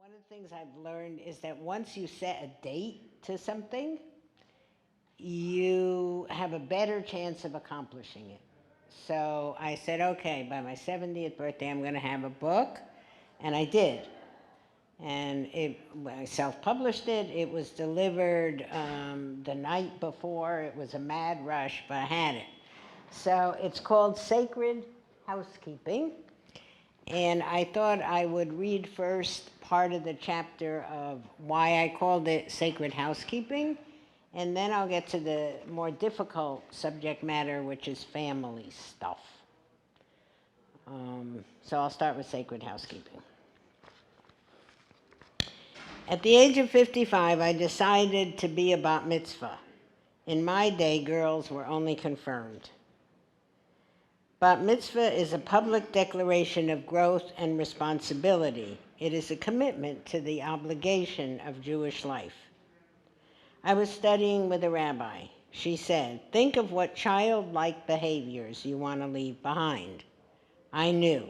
One of the things I've learned is that once you set a date to something, you have a better chance of accomplishing it. So I said, okay, by my 70th birthday, I'm going to have a book, and I did. And I self-published it. It was delivered the night before. It was a mad rush, but I had it. So it's called Sacred Housekeeping. And I thought I would read first part of the chapter of why I called it Sacred Housekeeping, and then I'll get to the more difficult subject matter, which is family stuff. So I'll start with Sacred Housekeeping. At the age of 55, I decided to be a bat mitzvah. In my day, girls were only confirmed. Bat mitzvah is a public declaration of growth and responsibility. It is a commitment to the obligation of Jewish life. I was studying with a rabbi. She said, think of what childlike behaviors you want to leave behind. I knew.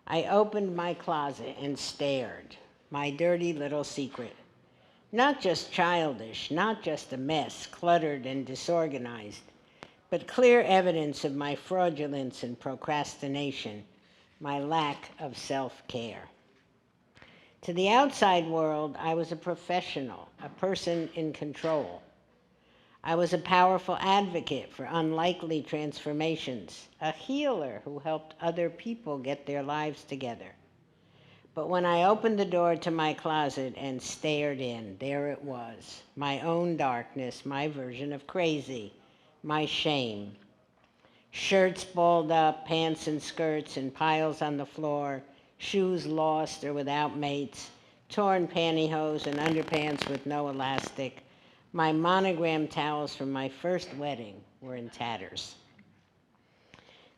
I opened my closet and stared, my dirty little secret. Not just childish, not just a mess, cluttered and disorganized, but clear evidence of my fraudulence and procrastination, my lack of self-care. To the outside world, I was a professional, a person in control. I was a powerful advocate for unlikely transformations, a healer who helped other people get their lives together. But when I opened the door to my closet and stared in, there it was, my own darkness, my version of crazy, my shame. Shirts balled up, pants and skirts in piles on the floor, shoes lost or without mates, torn pantyhose and underpants with no elastic. My monogram towels from my first wedding were in tatters.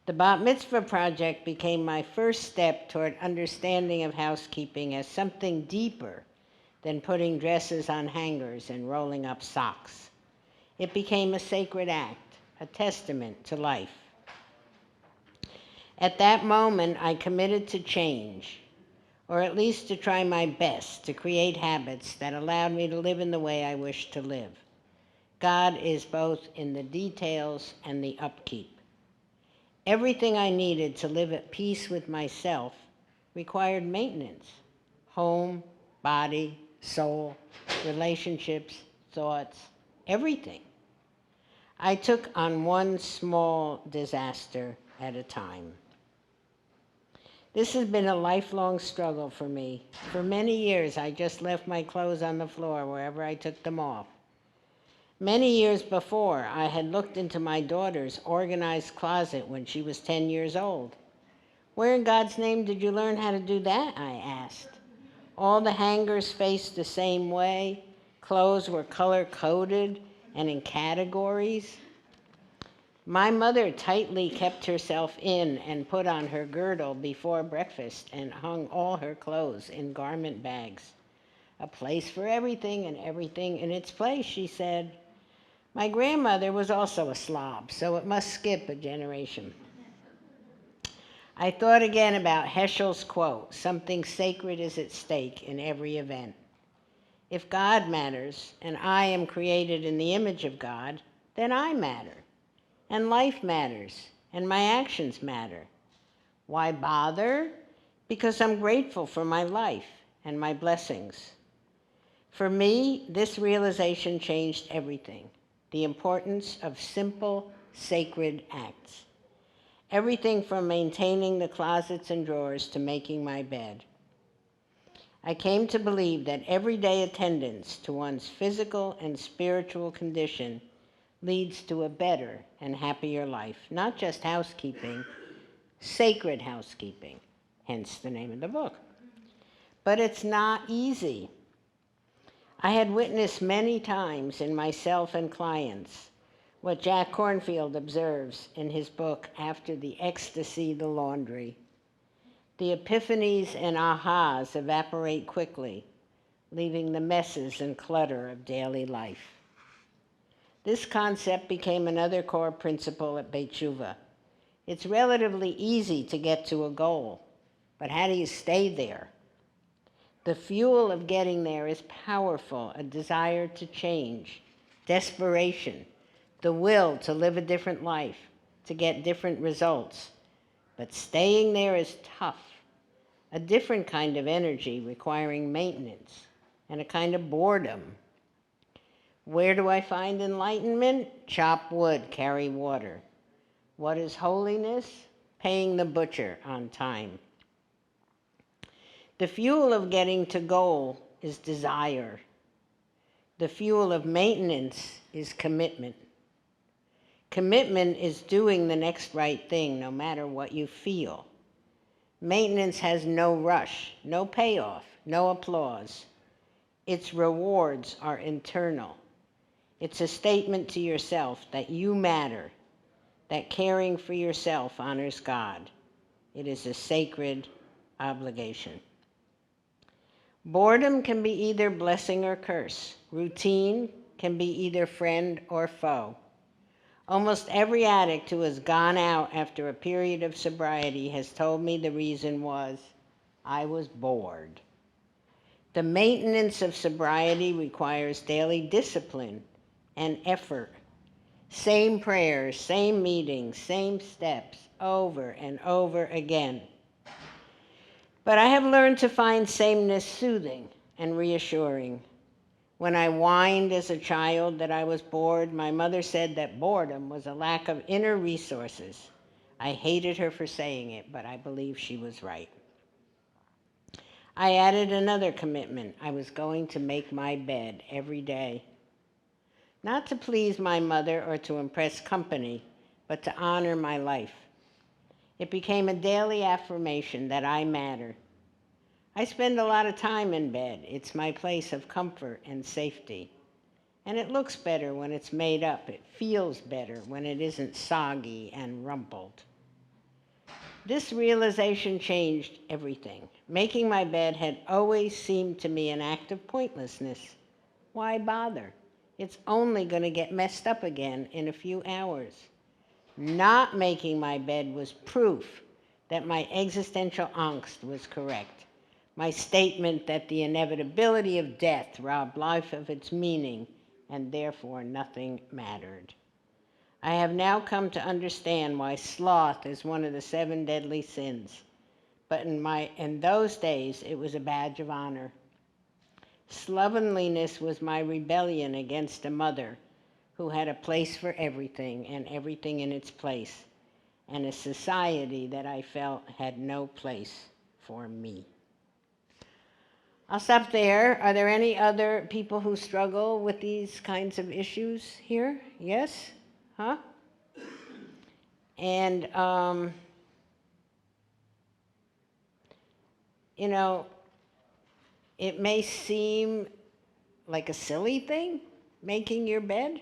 The Bat Mitzvah Project became my first step toward understanding of housekeeping as something deeper than putting dresses on hangers and rolling up socks. It became a sacred act, a testament to life. At that moment, I committed to change, or at least to try my best to create habits that allowed me to live in the way I wish to live. God is both in the details and the upkeep. Everything I needed to live at peace with myself required maintenance: home, body, soul, relationships, thoughts, everything. I took on one small disaster at a time. This has been a lifelong struggle for me. For many years, I just left my clothes on the floor wherever I took them off. Many years before, I had looked into my daughter's organized closet when she was 10 years old. Where in God's name did you learn how to do that? I asked. All the hangers faced the same way. Clothes were color-coded and in categories. My mother tightly kept herself in and put on her girdle before breakfast and hung all her clothes in garment bags. A place for everything and everything in its place, she said. My grandmother was also a slob, so it must skip a generation. I thought again about Heschel's quote, something sacred is at stake in every event. If God matters, and I am created in the image of God, then I matter. And life matters, and my actions matter. Why bother? Because I'm grateful for my life and my blessings. For me, this realization changed everything. The importance of simple, sacred acts. Everything from maintaining the closets and drawers to making my bed. I came to believe that everyday attendance to one's physical and spiritual condition leads to a better and happier life. Not just housekeeping, sacred housekeeping, hence the name of the book. But it's not easy. I had witnessed many times in myself and clients what Jack Kornfield observes in his book, After the Ecstasy, the Laundry. The epiphanies and ahas evaporate quickly, leaving the messes and clutter of daily life. This concept became another core principle at Beit Tshuva. It's relatively easy to get to a goal, but how do you stay there? The fuel of getting there is powerful, a desire to change, desperation, the will to live a different life, to get different results. But staying there is tough, a different kind of energy requiring maintenance and a kind of boredom. Where do I find enlightenment? Chop wood, carry water. What is holiness? Paying the butcher on time. The fuel of getting to goal is desire. The fuel of maintenance is commitment. Commitment is doing the next right thing no matter what you feel. Maintenance has no rush, no payoff, no applause. Its rewards are internal. It's a statement to yourself that you matter, that caring for yourself honors God. It is a sacred obligation. Boredom can be either blessing or curse. Routine can be either friend or foe. Almost every addict who has gone out after a period of sobriety has told me the reason was, I was bored. The maintenance of sobriety requires daily discipline and effort. Same prayers, same meetings, same steps, over and over again. But I have learned to find sameness soothing and reassuring. When I whined as a child that I was bored, my mother said that boredom was a lack of inner resources. I hated her for saying it, but I believe she was right. I added another commitment. I was going to make my bed every day. Not to please my mother or to impress company, but to honor my life. It became a daily affirmation that I matter. I spend a lot of time in bed. It's my place of comfort and safety. And it looks better when it's made up. It feels better when it isn't soggy and rumpled. This realization changed everything. Making my bed had always seemed to me an act of pointlessness. Why bother? It's only going to get messed up again in a few hours. Not making my bed was proof that my existential angst was correct. My statement that the inevitability of death robbed life of its meaning and therefore nothing mattered. I have now come to understand why sloth is one of the 7 deadly sins. But in those days, it was a badge of honor. Slovenliness was my rebellion against a mother who had a place for everything and everything in its place, and a society that I felt had no place for me. I'll stop there. Are there any other people who struggle with these kinds of issues here? Yes? Huh? And, it may seem like a silly thing, making your bed,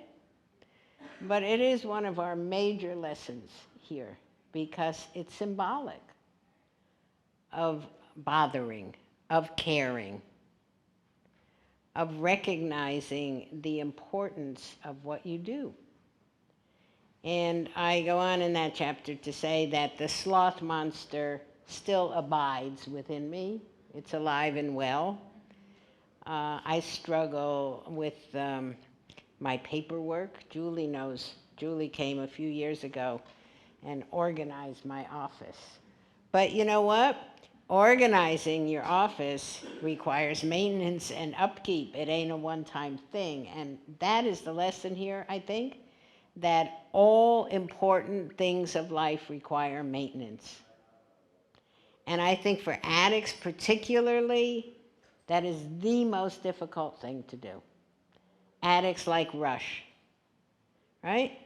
but it is one of our major lessons here because it's symbolic of bothering, of caring, of recognizing the importance of what you do. And I go on in that chapter to say that the sloth monster still abides within me. It's alive and well. I struggle with my paperwork. Julie knows. Julie came a few years ago and organized my office. But you know what? Organizing your office requires maintenance and upkeep. It ain't a one-time thing. And that is the lesson here, I think, that all important things of life require maintenance. And I think for addicts particularly, that is the most difficult thing to do. Addicts like rush, right?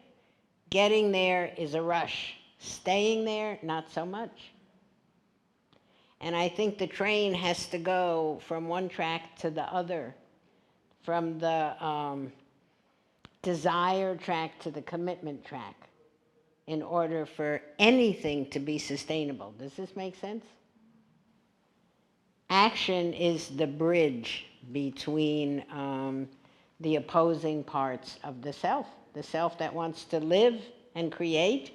Getting there is a rush. Staying there, not so much. And I think the train has to go from one track to the other, from the desire track to the commitment track, in order for anything to be sustainable. Does this make sense? Action is the bridge between the opposing parts of the self that wants to live and create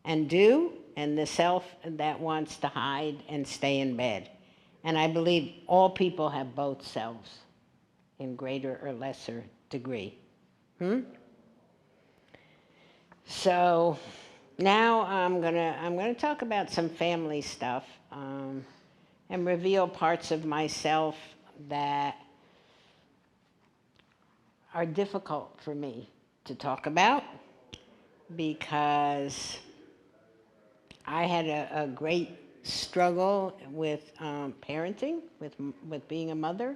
and do, and the self that wants to hide and stay in bed. And I believe all people have both selves in greater or lesser degree. So now I'm gonna talk about some family stuff and reveal parts of myself that are difficult for me to talk about because I had a great struggle with parenting, with being a mother.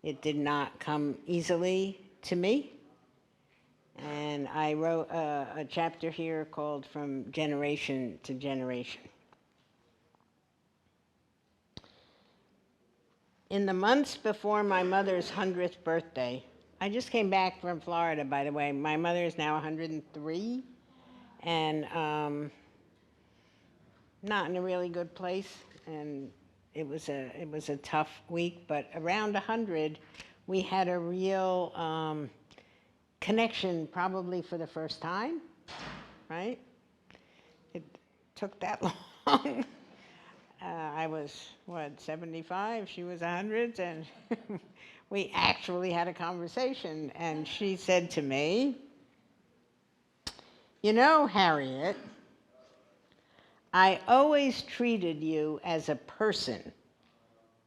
It did not come easily to me. And I wrote a chapter here called From Generation to Generation. In the months before my mother's 100th birthday, I just came back from Florida, by the way. My mother is now 103, and not in a really good place. And it was a tough week, but around 100, we had a real connection, probably for the first time, right? It took that long. I was, 75? She was 100, and we actually had a conversation. And she said to me, "You know, Harriet, I always treated you as a person,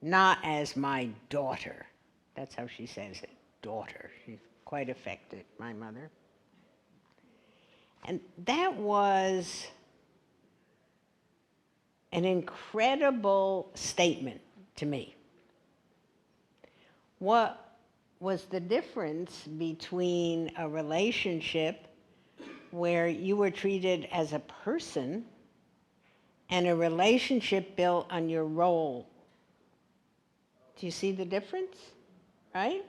not as my daughter." That's how she says it, daughter. She's quite affected, my mother. And that was an incredible statement to me. What was the difference between a relationship where you were treated as a person and a relationship built on your role? Do you see the difference? Right?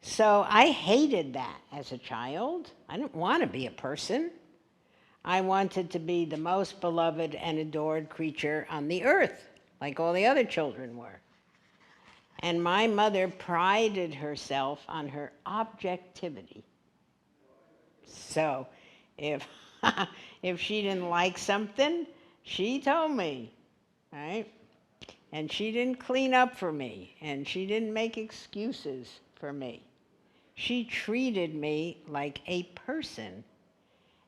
So I hated that as a child. I didn't want to be a person. I wanted to be the most beloved and adored creature on the earth, like all the other children were. And my mother prided herself on her objectivity. So if if she didn't like something, she told me, right? And she didn't clean up for me, and she didn't make excuses for me. She treated me like a person.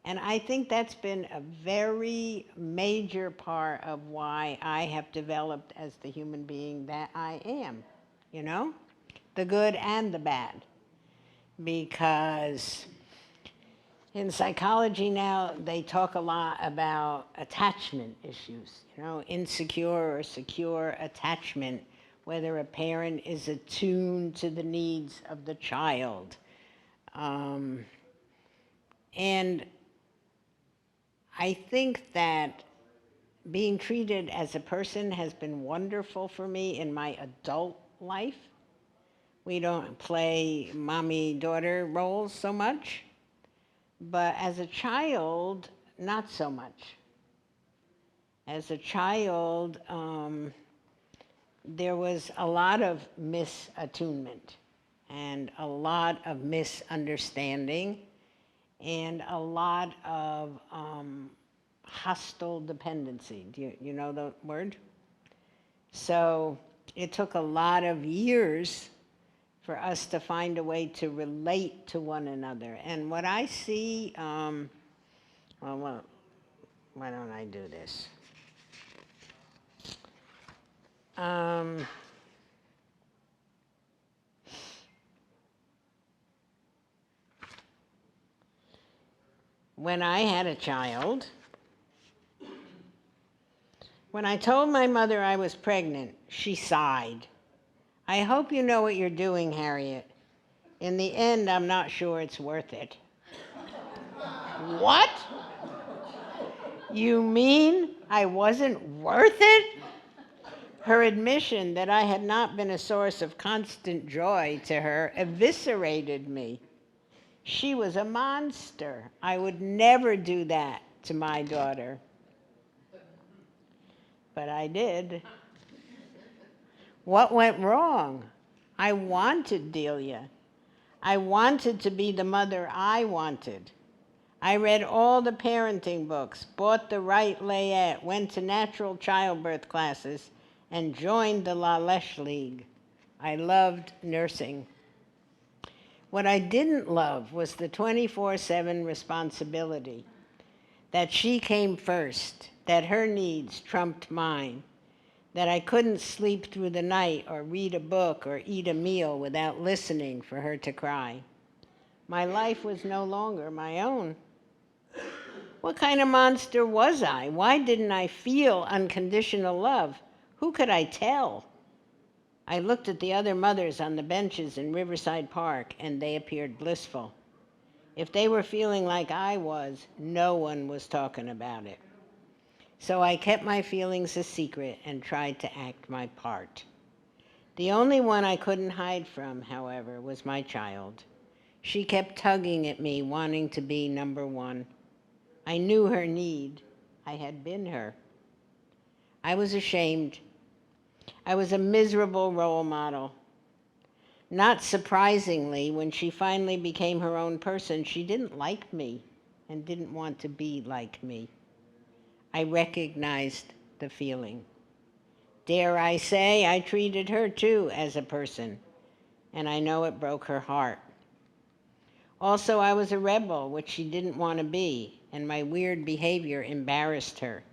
And I think that's been a very major part of why I have developed as the human being that I am, you know? The good and the bad. Because in psychology now, they talk a lot about attachment issues, you know, insecure or secure attachment, whether a parent is attuned to the needs of the child. And I think that being treated as a person has been wonderful for me in my adult life. We don't play mommy-daughter roles so much, but as a child, not so much. As a child, there was a lot of misattunement and a lot of misunderstanding and a lot of hostile dependency. Do you know the word? So it took a lot of years for us to find a way to relate to one another. And what I see, well, why don't I do this? When I had a child, when I told my mother I was pregnant, she sighed. "I hope you know what you're doing, Harriet. In the end, I'm not sure it's worth it." What? You mean I wasn't worth it? Her admission that I had not been a source of constant joy to her eviscerated me. She was a monster. I would never do that to my daughter. But I did. What went wrong? I wanted Delia. I wanted to be the mother I wanted. I read all the parenting books, bought the right layette, went to natural childbirth classes, and joined the La Leche League. I loved nursing. What I didn't love was the 24/7 responsibility, that she came first, that her needs trumped mine, that I couldn't sleep through the night or read a book or eat a meal without listening for her to cry. My life was no longer my own. What kind of monster was I? Why didn't I feel unconditional love? Who could I tell? I looked at the other mothers on the benches in Riverside Park, and they appeared blissful. If they were feeling like I was, no one was talking about it. So I kept my feelings a secret and tried to act my part. The only one I couldn't hide from, however, was my child. She kept tugging at me, wanting to be number one. I knew her need. I had been her. I was ashamed. I was a miserable role model. Not surprisingly, when she finally became her own person, she didn't like me and didn't want to be like me. I recognized the feeling. Dare I say, I treated her too as a person, and I know it broke her heart. Also, I was a rebel, which she didn't want to be, and my weird behavior embarrassed her.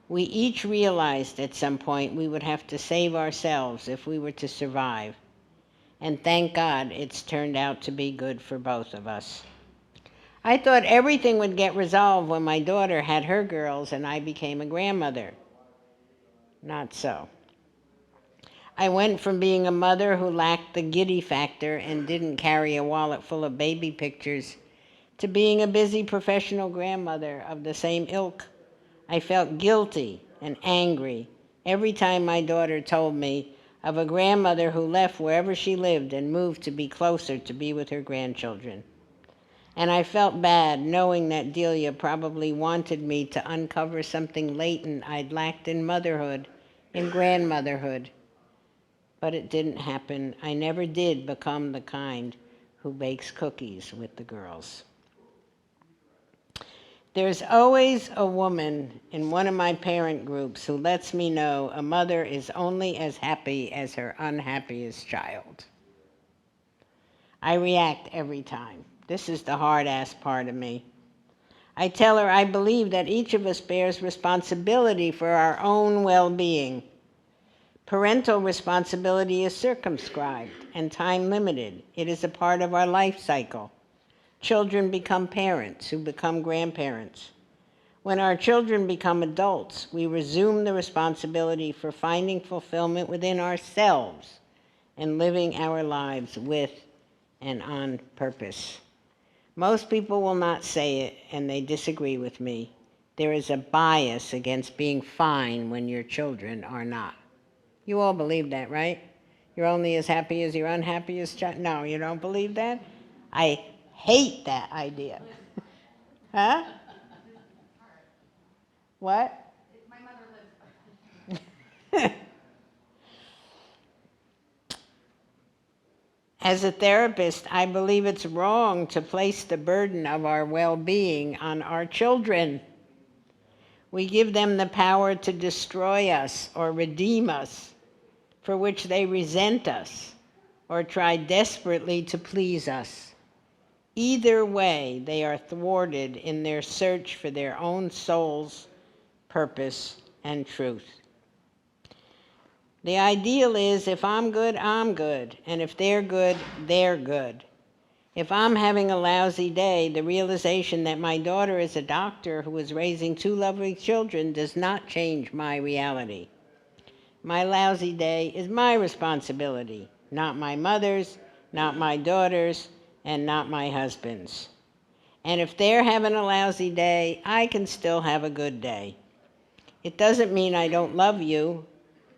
We each realized at some point we would have to save ourselves if we were to survive. And thank God it's turned out to be good for both of us. I thought everything would get resolved when my daughter had her girls and I became a grandmother. Not so. I went from being a mother who lacked the giddy factor and didn't carry a wallet full of baby pictures to being a busy professional grandmother of the same ilk. I felt guilty and angry every time my daughter told me of a grandmother who left wherever she lived and moved to be closer to be with her grandchildren. And I felt bad knowing that Delia probably wanted me to uncover something latent I'd lacked in motherhood, in grandmotherhood. But it didn't happen. I never did become the kind who bakes cookies with the girls. There's always a woman in one of my parent groups who lets me know a mother is only as happy as her unhappiest child. I react every time. This is the hard-ass part of me. I tell her I believe that each of us bears responsibility for our own well-being. Parental responsibility is circumscribed and time-limited. It is a part of our life cycle. Children become parents who become grandparents. When our children become adults, we resume the responsibility for finding fulfillment within ourselves and living our lives with and on purpose. Most people will not say it, and they disagree with me. There is a bias against being fine when your children are not. You all believe that, right? You're only as happy as your unhappiest child? No, you don't believe that? I hate that idea. Huh? What? My mother lives. As a therapist, I believe it's wrong to place the burden of our well-being on our children. We give them the power to destroy us or redeem us, for which they resent us or try desperately to please us. Either way, they are thwarted in their search for their own soul's purpose and truth. The ideal is if I'm good, I'm good, and if they're good, they're good. If I'm having a lousy day, the realization that my daughter is a doctor who is raising two lovely children does not change my reality. My lousy day is my responsibility, not my mother's, not my daughter's, and not my husband's. And if they're having a lousy day, I can still have a good day. It doesn't mean I don't love you.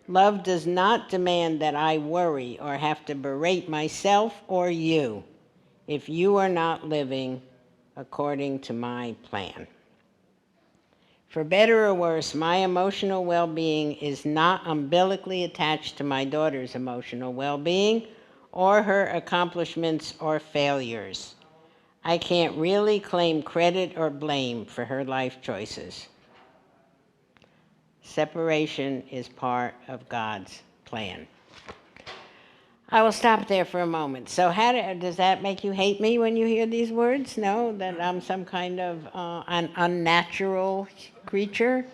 Love does not demand that I worry or have to berate myself or you if you are not living according to my plan. For better or worse, my emotional well-being is not umbilically attached to my daughter's emotional well-being or her accomplishments or failures. I can't really claim credit or blame for her life choices. Separation is part of God's plan. I will stop there for a moment. So does that make you hate me when you hear these words? No? That I'm some kind of an unnatural creature?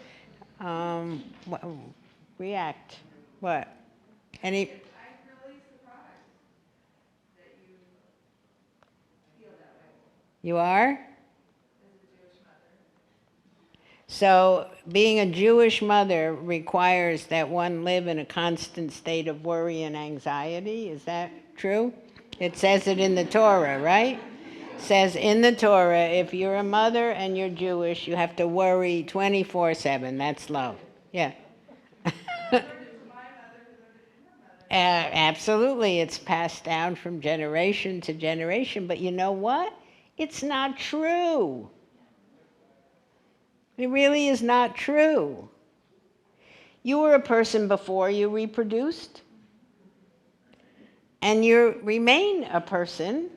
React. What? Any? You are? So, being a Jewish mother requires that one live in a constant state of worry and anxiety. Is that true? It says it in the Torah, right? It says in the Torah, if you're a mother and you're Jewish, you have to worry 24/7. That's love. Yeah. Absolutely. It's passed down from generation to generation. But you know what? It's not true. It really is not true. You were a person before you reproduced, and you remain a person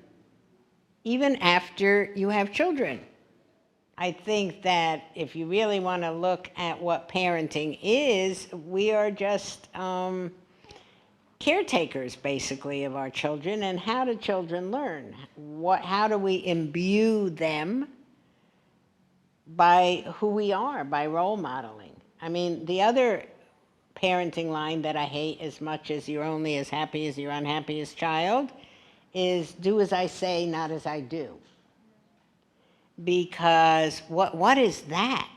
even after you have children. I think that if you really want to look at what parenting is, we are just caretakers, basically, of our children. And how do children learn? How do we imbue them by who we are, by role modeling? I mean, the other parenting line that I hate as much as you're only as happy as your unhappiest child is do as I say, not as I do. Because what is that?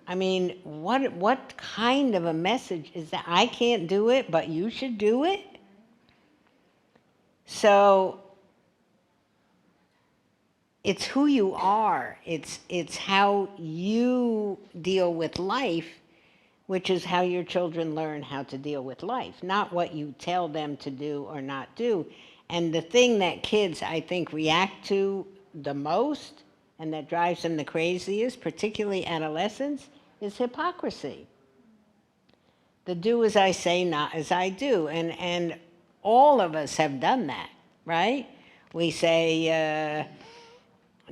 I mean, what kind of a message is that? I can't do it, but you should do it? So it's who you are. It's how you deal with life, which is how your children learn how to deal with life, not what you tell them to do or not do. And the thing that kids, I think, react to the most and that drives them the craziest, particularly adolescents, is hypocrisy. The do as I say, not as I do. And all of us have done that, right? We say,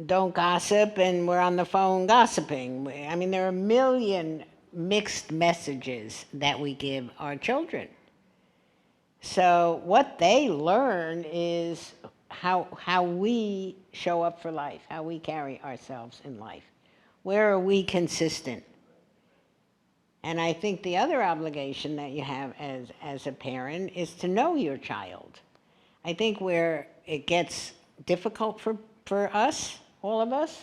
don't gossip, and we're on the phone gossiping. I mean, there are a million mixed messages that we give our children. So what they learn is how we show up for life, how we carry ourselves in life. Where are we consistent? And I think the other obligation that you have as a parent is to know your child. I think where it gets difficult for us, all of us,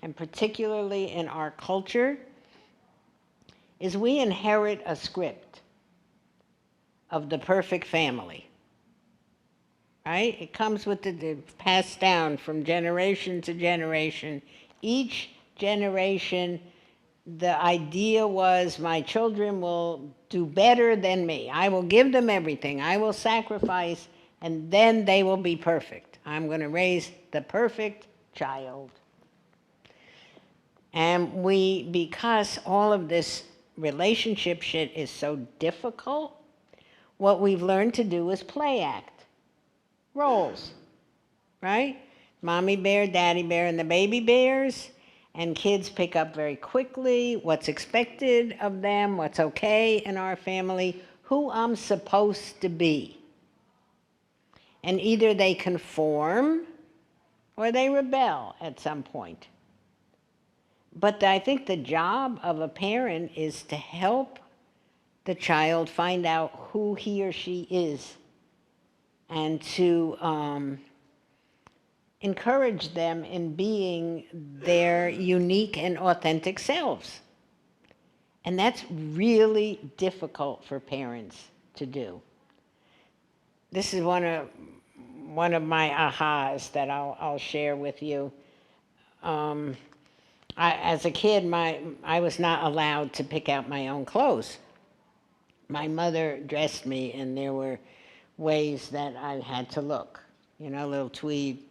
and particularly in our culture, is we inherit a script of the perfect family, right? It comes with the passed down from generation to generation. Each generation, the idea was my children will do better than me. I will give them everything. I will sacrifice, and then they will be perfect. I'm going to raise the perfect child. And because all of this relationship shit is so difficult, what we've learned to do is play act. Roles, right? Mommy bear, daddy bear, and the baby bears. And kids pick up very quickly what's expected of them, what's okay in our family, who I'm supposed to be. And either they conform or they rebel at some point. But I think the job of a parent is to help the child find out who he or she is and to encourage them in being their unique and authentic selves. And that's really difficult for parents to do. This is one of my ahas that I'll share with you. As a kid, I was not allowed to pick out my own clothes. My mother dressed me, and there were ways that I had to look. You know, a little tweed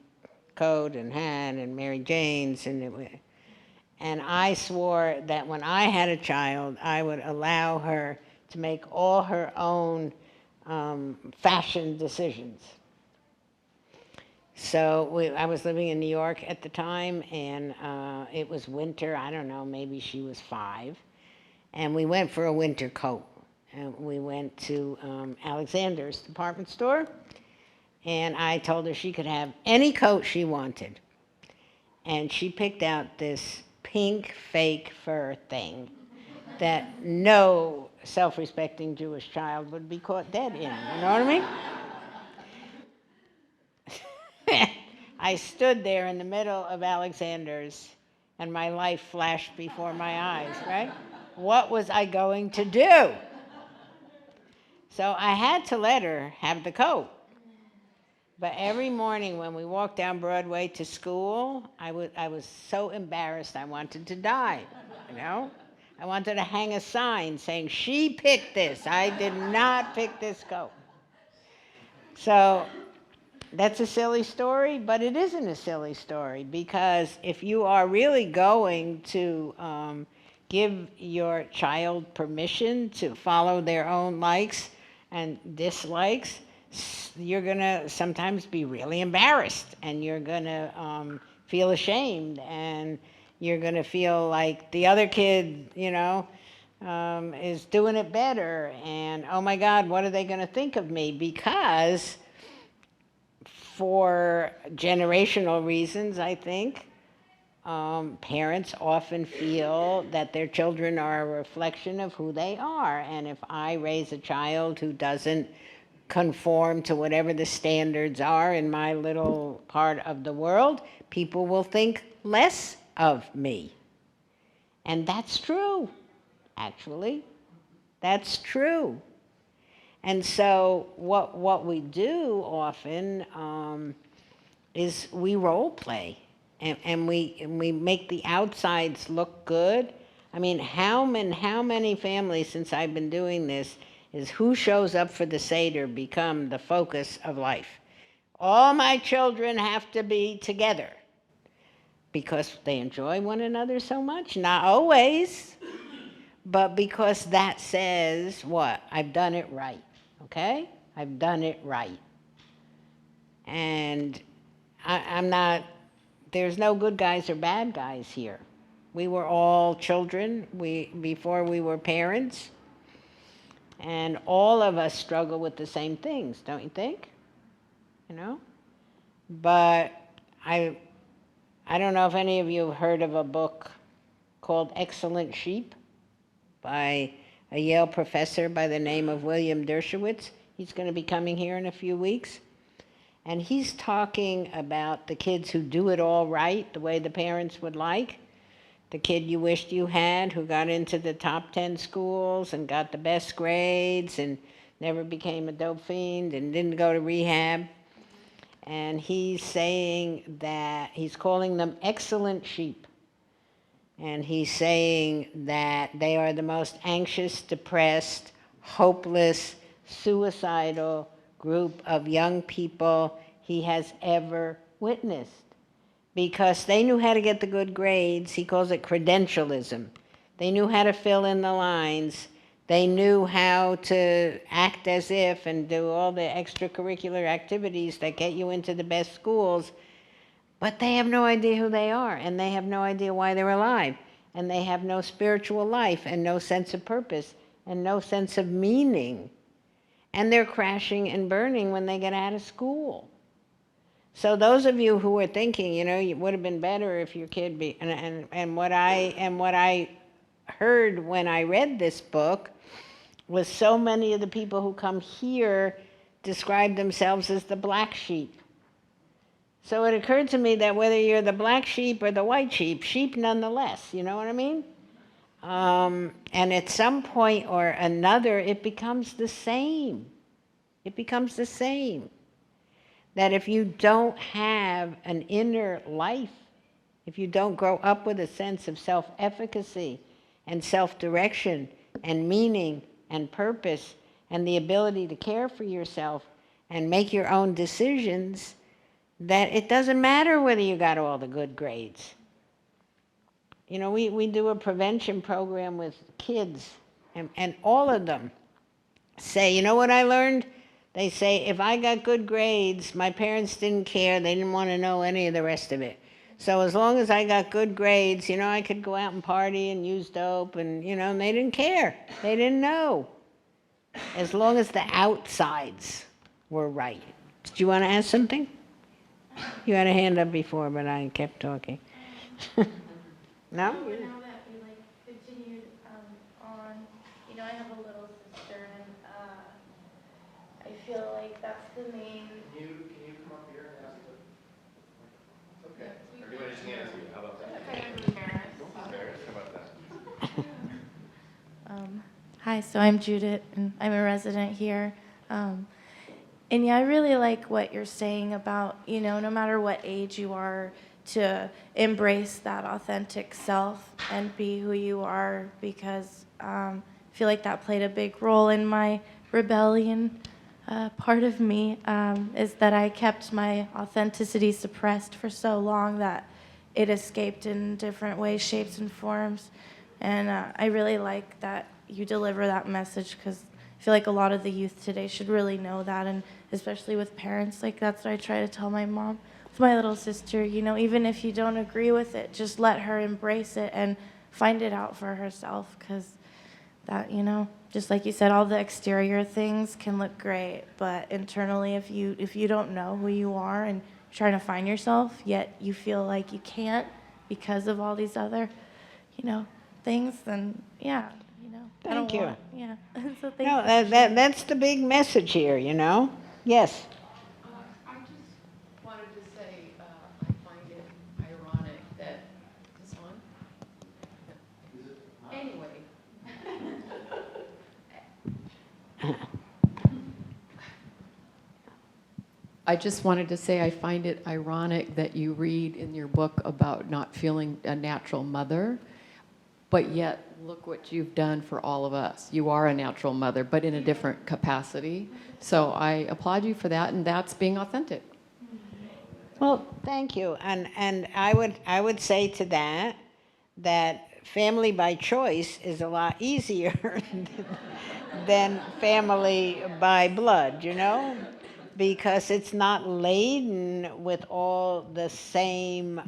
coat and hat and Mary Jane's, and I swore that when I had a child, I would allow her to make all her own fashion decisions. So I was living in New York at the time, and it was winter. I don't know, maybe she was 5. And we went for a winter coat. And we went to Alexander's department store, and I told her she could have any coat she wanted. And she picked out this pink fake fur thing that no self-respecting Jewish child would be caught dead in. You know what I mean? I stood there in the middle of Alexander's, and my life flashed before my eyes, right? What was I going to do? So I had to let her have the coat. But every morning when we walked down Broadway to school, I was so embarrassed I wanted to die, you know? I wanted to hang a sign saying, she picked this. I did not pick this coat. So that's a silly story, but it isn't a silly story, because if you are really going to give your child permission to follow their own likes and dislikes, you're going to sometimes be really embarrassed, and you're going to feel ashamed, and you're going to feel like the other kid, is doing it better, and oh my God, what are they going to think of me? Because for generational reasons, I think, parents often feel that their children are a reflection of who they are. And if I raise a child who doesn't conform to whatever the standards are in my little part of the world, people will think less of me. And that's true, actually. That's true. And so what we do often is we role play, and we make the outsides look good. I mean, how many families since I've been doing this is who shows up for the Seder become the focus of life. All my children have to be together because they enjoy one another so much. Not always, but because that says what? I've done it right. Okay? I've done it right. And I'm not, there's no good guys or bad guys here. We were all children before we were parents. And all of us struggle with the same things, don't you think? But I don't know if any of you have heard of a book called Excellent Sheep by a Yale professor by the name of William Dershowitz. He's going to be coming here in a few weeks. And he's talking about the kids who do it all right, the way the parents would like. The kid you wished you had, who got into the top 10 schools and got the best grades and never became a dope fiend and didn't go to rehab. And he's saying that he's calling them excellent sheep. And he's saying that they are the most anxious, depressed, hopeless, suicidal group of young people he has ever witnessed. Because they knew how to get the good grades. He calls it credentialism. They knew how to fill in the lines. They knew how to act as if and do all the extracurricular activities that get you into the best schools. But they have no idea who they are, and they have no idea why they're alive. And they have no spiritual life and no sense of purpose and no sense of meaning. And they're crashing and burning when they get out of school. So those of you who are thinking, it would have been better if your kid be, and what I heard when I read this book was so many of the people who come here describe themselves as the black sheep. So it occurred to me that whether you're the black sheep or the white sheep, sheep nonetheless, you know what I mean? And at some point or another, it becomes the same. It becomes the same. That if you don't have an inner life, if you don't grow up with a sense of self-efficacy and self-direction and meaning and purpose and the ability to care for yourself and make your own decisions, that it doesn't matter whether you got all the good grades. We do a prevention program with kids, and all of them say, you know what I learned? They say, if I got good grades, my parents didn't care. They didn't want to know any of the rest of it. So as long as I got good grades, I could go out and party and use dope and, and they didn't care. They didn't know. As long as the outsides were right. Did you want to ask something? You had a hand up before, but I kept talking. No? Now that we continued on, I have a little sister, and I feel like that's the main. Can you come up here and ask the? Okay. Or do you want to just hand it to you? How about that? Kind of embarrassed. Don't be embarrassed. How about that? Hi, so I'm Judith, and I'm a resident here. And yeah, I really like what you're saying about, no matter what age you are, to embrace that authentic self and be who you are, because I feel like that played a big role in my rebellion. Part of me is that I kept my authenticity suppressed for so long that it escaped in different ways, shapes, and forms. And I really like that you deliver that message, because I feel like a lot of the youth today should really know that, and especially with parents. Like, that's what I try to tell my mom. With my little sister, even if you don't agree with it, just let her embrace it and find it out for herself, because that, just like you said, all the exterior things can look great, but internally, if you don't know who you are and you're trying to find yourself, yet you feel like you can't because of all these other, things, then yeah. Thank you. Yeah. So thank No, you. that's the big message here, Yes. I just wanted to say, I find it ironic that, is this on? Anyway. I just wanted to say I find it ironic that you read in your book about not feeling a natural mother, but yet look what you've done for all of us. You are a natural mother, but in a different capacity. So I applaud you for that, and that's being authentic. Well, thank you. And I would say to that family by choice is a lot easier than family by blood, because it's not laden with all the same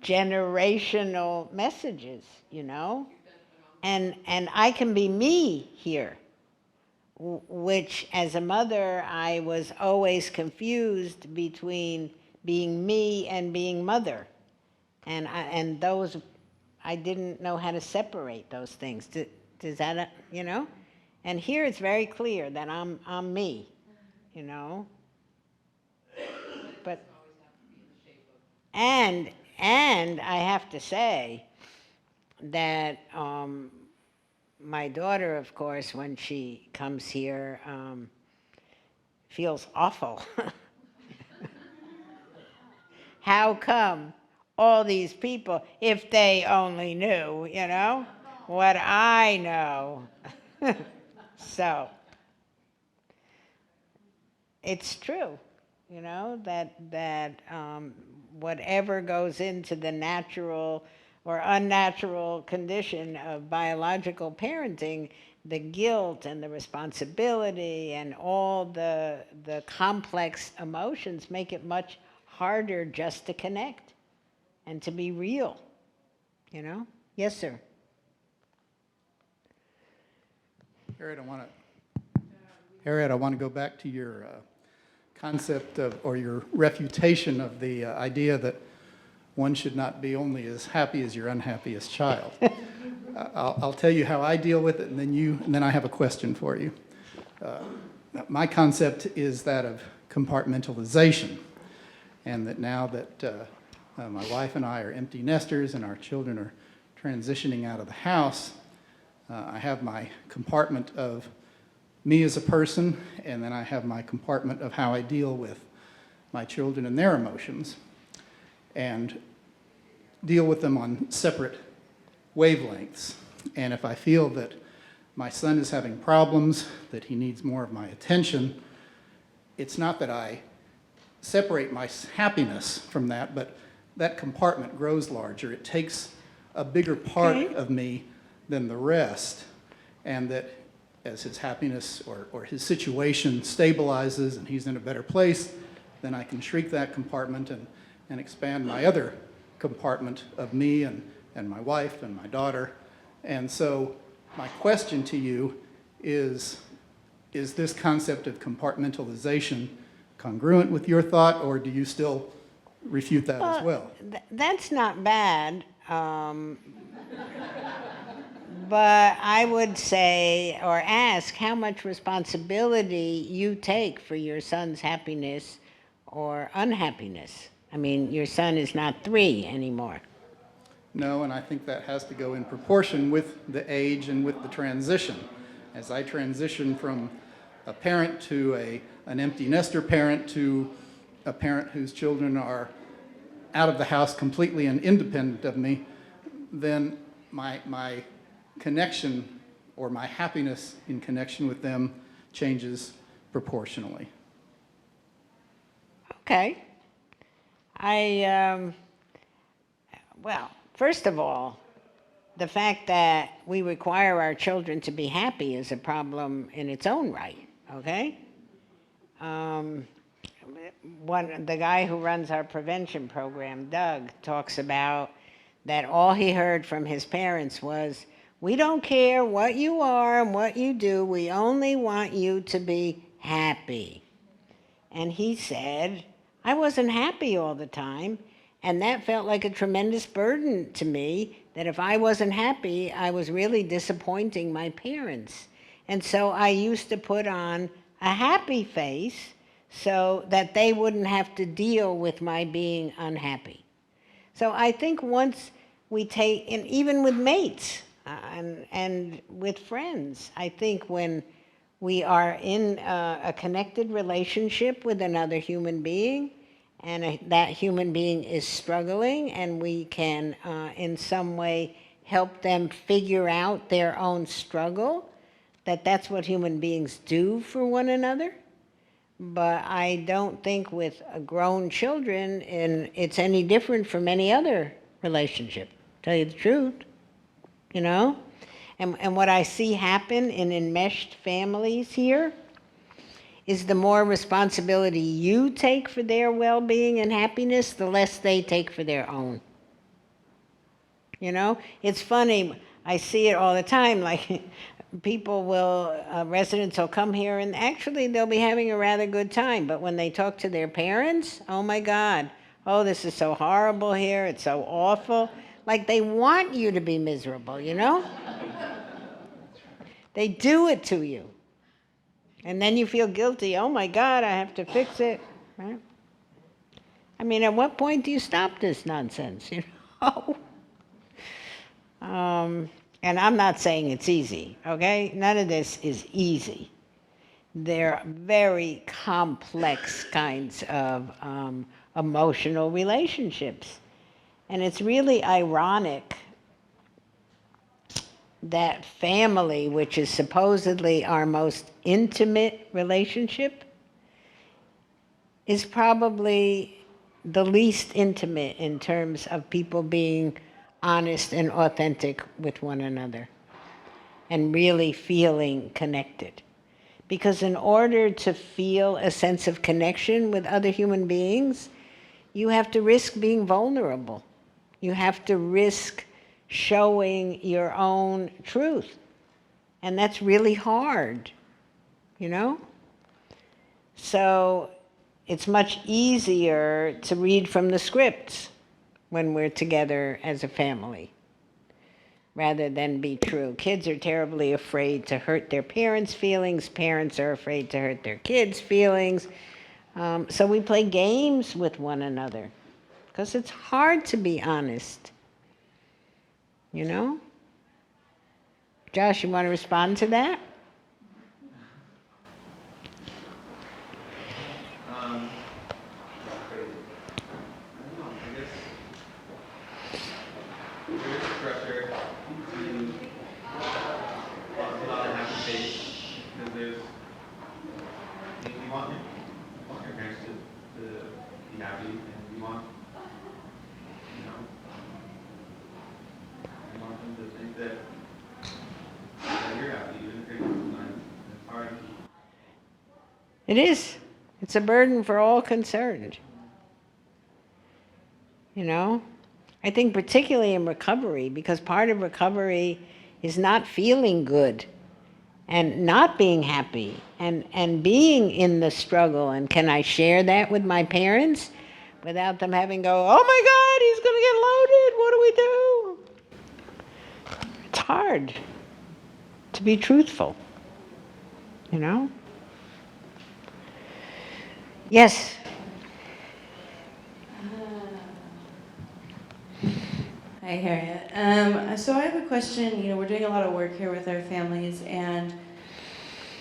generational messages, and I can be me here, which as a mother I was always confused between being me and being mother, and those I didn't know how to separate those things. Does that And here it's very clear that I'm me, But and I have to say that my daughter, of course, when she comes here, feels awful. How come all these people, if they only knew, what I know? So it's true, that whatever goes into the natural or unnatural condition of biological parenting, the guilt and the responsibility and all the complex emotions make it much harder just to connect and to be real, Yes, sir. Harriet, I want to go back to your concept of, or your refutation of the idea that one should not be only as happy as your unhappiest child. I'll tell you how I deal with it, and then I have a question for you. My concept is that of compartmentalization, and that now that my wife and I are empty nesters and our children are transitioning out of the house, I have my compartment of me as a person, and then I have my compartment of how I deal with my children and their emotions, and deal with them on separate wavelengths. And if I feel that my son is having problems, that he needs more of my attention, it's not that I separate my happiness from that, but that compartment grows larger. It takes a bigger part of me than the rest, and that as his happiness or his situation stabilizes and he's in a better place, then I can shrink that compartment and and expand my other compartment of me and my wife and my daughter. And so my question to you is this concept of compartmentalization congruent with your thought, or do you still refute that as well? That's not bad. But I would say or ask how much responsibility you take for your son's happiness or unhappiness. I mean, your son is not 3 anymore. No, and I think that has to go in proportion with the age and with the transition. As I transition from a parent to an empty nester parent to a parent whose children are out of the house completely and independent of me, then my connection or my happiness in connection with them changes proportionally. Okay. Well, first of all, the fact that we require our children to be happy is a problem in its own right, okay? The guy who runs our prevention program, Doug, talks about that all he heard from his parents was, "We don't care what you are and what you do, we only want you to be happy." And he said, I wasn't happy all the time, and that felt like a tremendous burden to me, that if I wasn't happy, I was really disappointing my parents. And so I used to put on a happy face so that they wouldn't have to deal with my being unhappy. So I think once we take, and even with mates and with friends, I think when we are in a connected relationship with another human being, and that human being is struggling, and we can in some way help them figure out their own struggle, that's what human beings do for one another. But I don't think with grown children it's any different from any other relationship, tell you the truth, you know? And what I see happen in enmeshed families here is the more responsibility you take for their well-being and happiness, the less they take for their own. You know? It's funny, I see it all the time, like people residents will come here and actually they'll be having a rather good time, but when they talk to their parents, oh my God, oh, this is so horrible here, it's so awful. Like they want you to be miserable, you know? They do it to you. And then you feel guilty. Oh my God, I have to fix it. Right? I mean, at what point do you stop this nonsense, you know? And I'm not saying it's easy, okay? None of this is easy. They're very complex kinds of emotional relationships. And it's really ironic that family, which is supposedly our most intimate relationship, is probably the least intimate in terms of people being honest and authentic with one another and really feeling connected. Because in order to feel a sense of connection with other human beings, you have to risk being vulnerable. You have to risk showing your own truth. And that's really hard, you know? So it's much easier to read from the scripts when we're together as a family, rather than be true. Kids are terribly afraid to hurt their parents' feelings. Parents are afraid to hurt their kids' feelings. So we play games with one another because it's hard to be honest. You know? Josh, you want to respond to that? There is pressure to put on a happy face because there's you want your parents to be happy, and you want them to think that you're happy, even if you're sometimes. It's hard. It is. It's a burden for all concerned. you know? I think particularly in recovery, because part of recovery is not feeling good and not being happy and being in the struggle. And can I share that with my parents without them having go, oh my God, he's going to get loaded. What do we do? It's hard to be truthful, you know? Yes. Hi, Harriet. So I have a question. We're doing a lot of work here with our families, and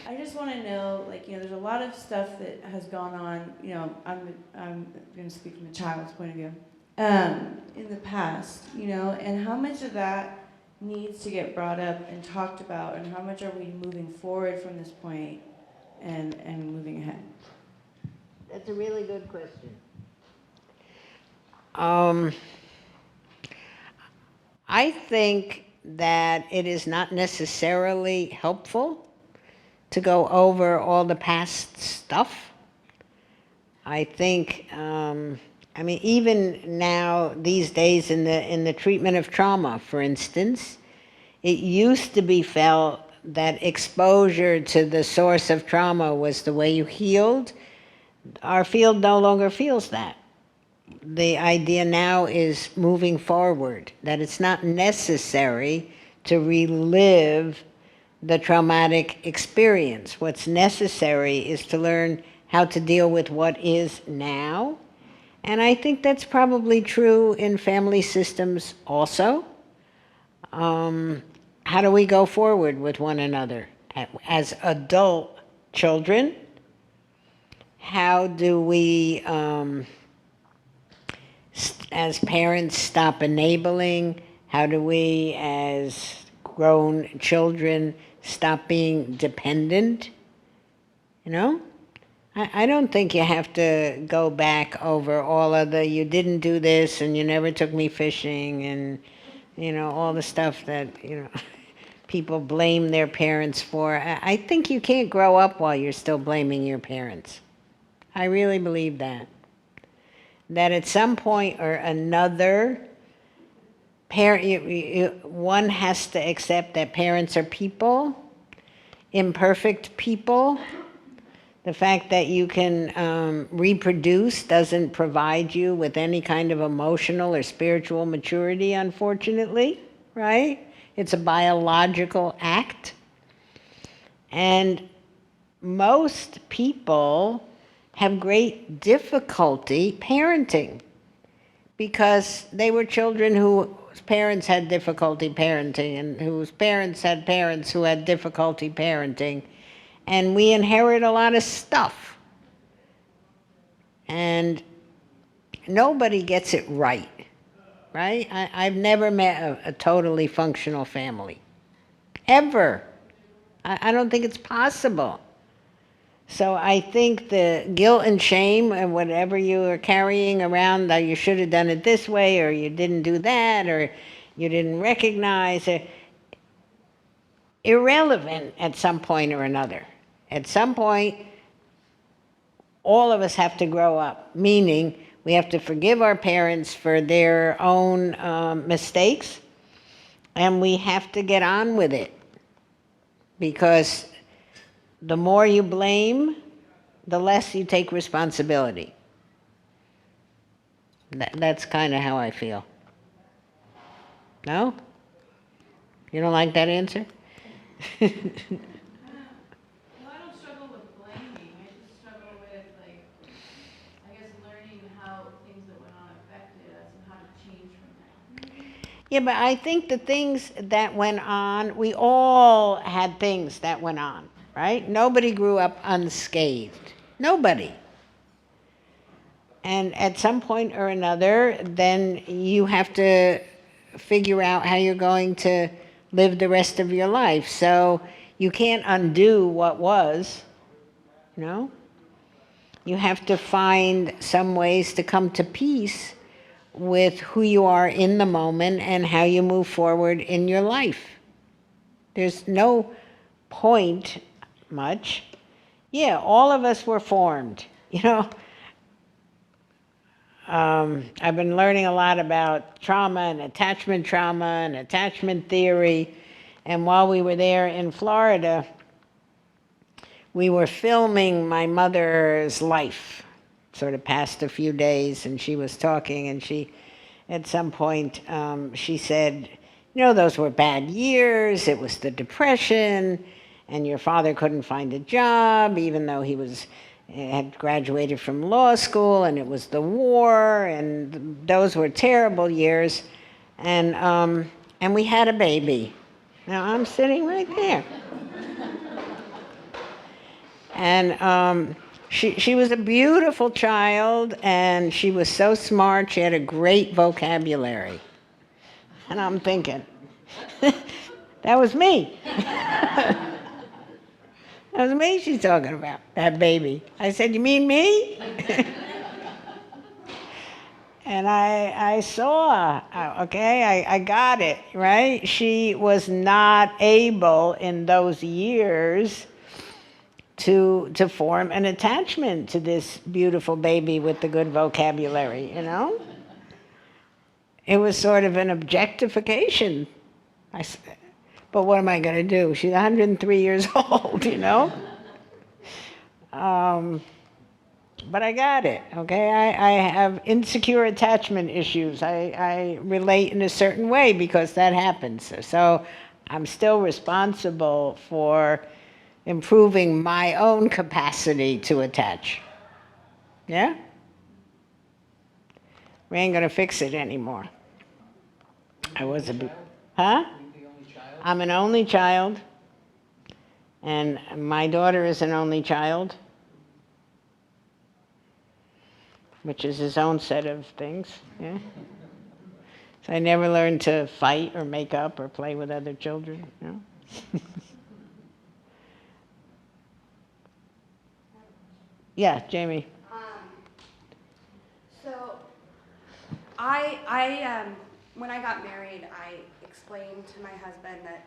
I just want to know, there's a lot of stuff that has gone on. I'm going to speak from a child's point of view. In the past, and how much of that needs to get brought up and talked about, and how much are we moving forward from this point and moving ahead? That's a really good question. I think that it is not necessarily helpful to go over all the past stuff. I think, even now, these days in the treatment of trauma, for instance, it used to be felt that exposure to the source of trauma was the way you healed. Our field no longer feels that. The idea now is moving forward, that it's not necessary to relive the traumatic experience. What's necessary is to learn how to deal with what is now. And I think that's probably true in family systems also. How do we go forward with one another as adult children? How do we, as parents, stop enabling? How do we, as grown children, stop being dependent? I don't think you have to go back over all of the, you didn't do this and you never took me fishing and, all the stuff that, people blame their parents for. I think you can't grow up while you're still blaming your parents. I really believe that. That at some point or another, one has to accept that parents are people, imperfect people. The fact that you can reproduce doesn't provide you with any kind of emotional or spiritual maturity, unfortunately, right? It's a biological act. And most people have great difficulty parenting because they were children whose parents had difficulty parenting and whose parents had parents who had difficulty parenting. And we inherit a lot of stuff. And nobody gets it right, right? I've never met a totally functional family, ever. I don't think it's possible. So I think the guilt and shame and whatever you are carrying around, that you should have done it this way, or you didn't do that, or you didn't recognize it, irrelevant at some point or another. At some point, all of us have to grow up, meaning we have to forgive our parents for their own mistakes, and we have to get on with it. Because the more you blame, the less you take responsibility. That's kind of how I feel. No? You don't like that answer? Well, I don't struggle with blaming. I just struggle with, learning how things that went on affected us and how to change from that. Yeah, but I think the things that went on, we all had things that went on, right? Nobody grew up unscathed. Nobody. And at some point or another, then you have to figure out how you're going to live the rest of your life. So you can't undo what was, You have to find some ways to come to peace with who you are in the moment and how you move forward in your life. There's no point much. Yeah, all of us were formed, I've been learning a lot about trauma and attachment theory. And while we were there in Florida, we were filming my mother's life. Sort of passed a few days, and she was talking, and at some point, she said, those were bad years. It was the Depression, and your father couldn't find a job, even though he had graduated from law school, and it was the war, and those were terrible years. And we had a baby. Now, I'm sitting right there. And she was a beautiful child, and she was so smart. She had a great vocabulary. And I'm thinking, that was me. That was me she's talking about, that baby. I said, you mean me? And I saw, okay, I got it, right? She was not able in those years to form an attachment to this beautiful baby with the good vocabulary, It was sort of an objectification. But what am I going to do? She's 103 years old, But I got it, okay? I have insecure attachment issues. I relate in a certain way because that happens. So I'm still responsible for improving my own capacity to attach. Yeah? We ain't gonna fix it anymore. I was a bit, huh? I'm an only child, and my daughter is an only child, which is his own set of things, yeah? So I never learned to fight or make up or play with other children, Yeah, Jamie. So, when I got married, I explained to my husband that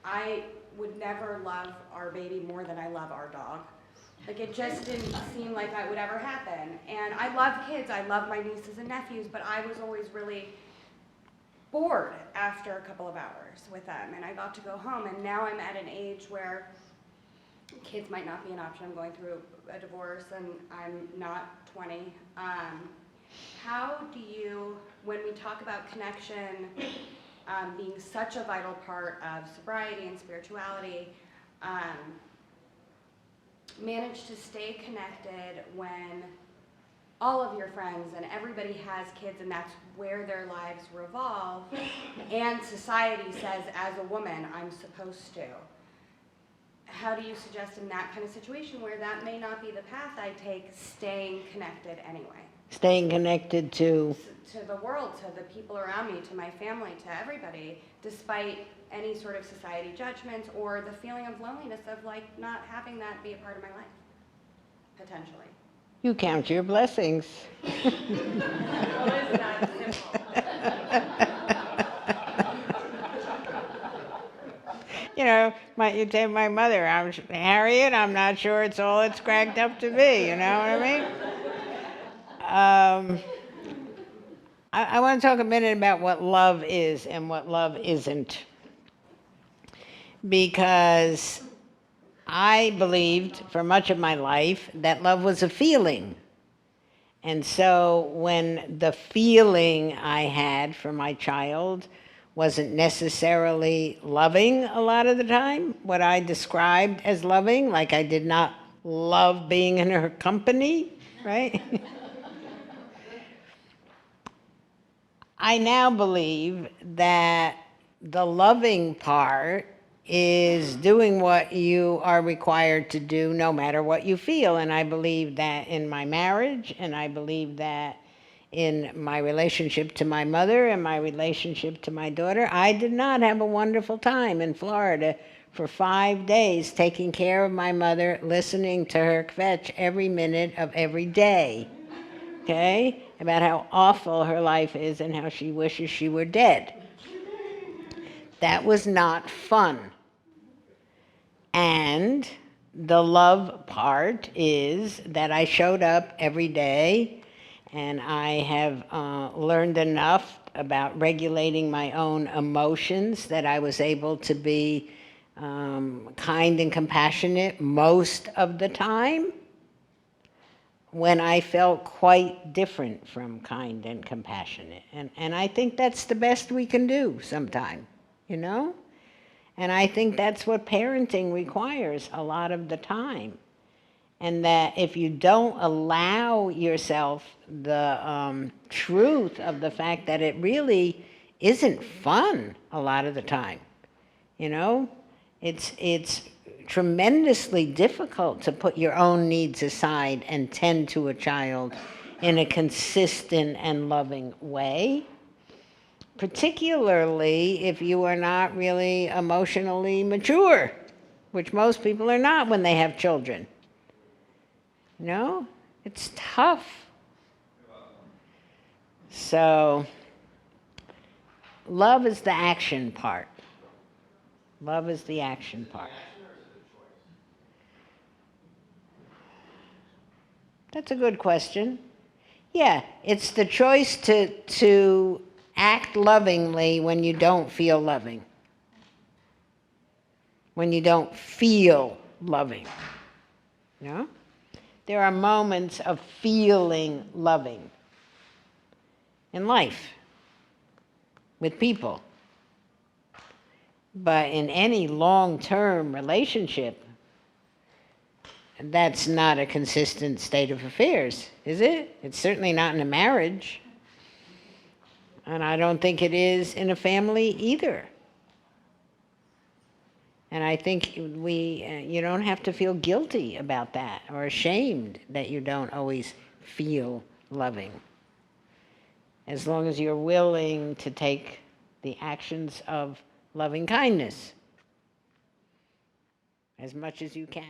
I would never love our baby more than I love our dog. Like, it just didn't seem like that would ever happen. And I love kids, I love my nieces and nephews, but I was always really bored after a couple of hours with them. And I got to go home, and now I'm at an age where kids might not be an option. I'm going through a divorce, and I'm not 20. How do you, when we talk about connection being such a vital part of sobriety and spirituality, manage to stay connected when all of your friends and everybody has kids and that's where their lives revolve, and society says, as a woman, I'm supposed to? How do you suggest in that kind of situation where that may not be the path I take, staying connected anyway? Staying connected to the world, to the people around me, to my family, to everybody, despite any sort of society judgments or the feeling of loneliness of like not having that be a part of my life, potentially. You count your blessings. Well, it's not simple. You take my mother, Harriet, I'm not sure it's all it's cracked up to be, you know what I mean? I want to talk a minute about what love is and what love isn't. Because I believed for much of my life that love was a feeling. And so when the feeling I had for my child wasn't necessarily loving a lot of the time, what I described as loving, like I did not love being in her company, right? I now believe that the loving part is doing what you are required to do no matter what you feel. And I believe that in my marriage, and I believe that in my relationship to my mother and my relationship to my daughter. I did not have a wonderful time in Florida for 5 days taking care of my mother, listening to her kvetch every minute of every day, okay, about how awful her life is and how she wishes she were dead. That was not fun. And the love part is that I showed up every day And I have learned enough about regulating my own emotions that I was able to be kind and compassionate most of the time, when I felt quite different from kind and compassionate. And I think that's the best we can do sometime, you know? And I think that's what parenting requires a lot of the time. And that if you don't allow yourself the truth of the fact that it really isn't fun a lot of the time, you know? It's tremendously difficult to put your own needs aside and tend to a child in a consistent and loving way, particularly if you are not really emotionally mature, which most people are not when they have children. You know, it's tough. So, love is the action part. Love is the action part. That's a good question. Yeah, it's the choice to act lovingly when you don't feel loving. When you don't feel loving. You know? There are moments of feeling loving in life with people. But in any long-term relationship, that's not a consistent state of affairs, is it? It's certainly not in a marriage. And I don't think it is in a family either. And I think you don't have to feel guilty about that or ashamed that you don't always feel loving. As long as you're willing to take the actions of loving kindness as much as you can.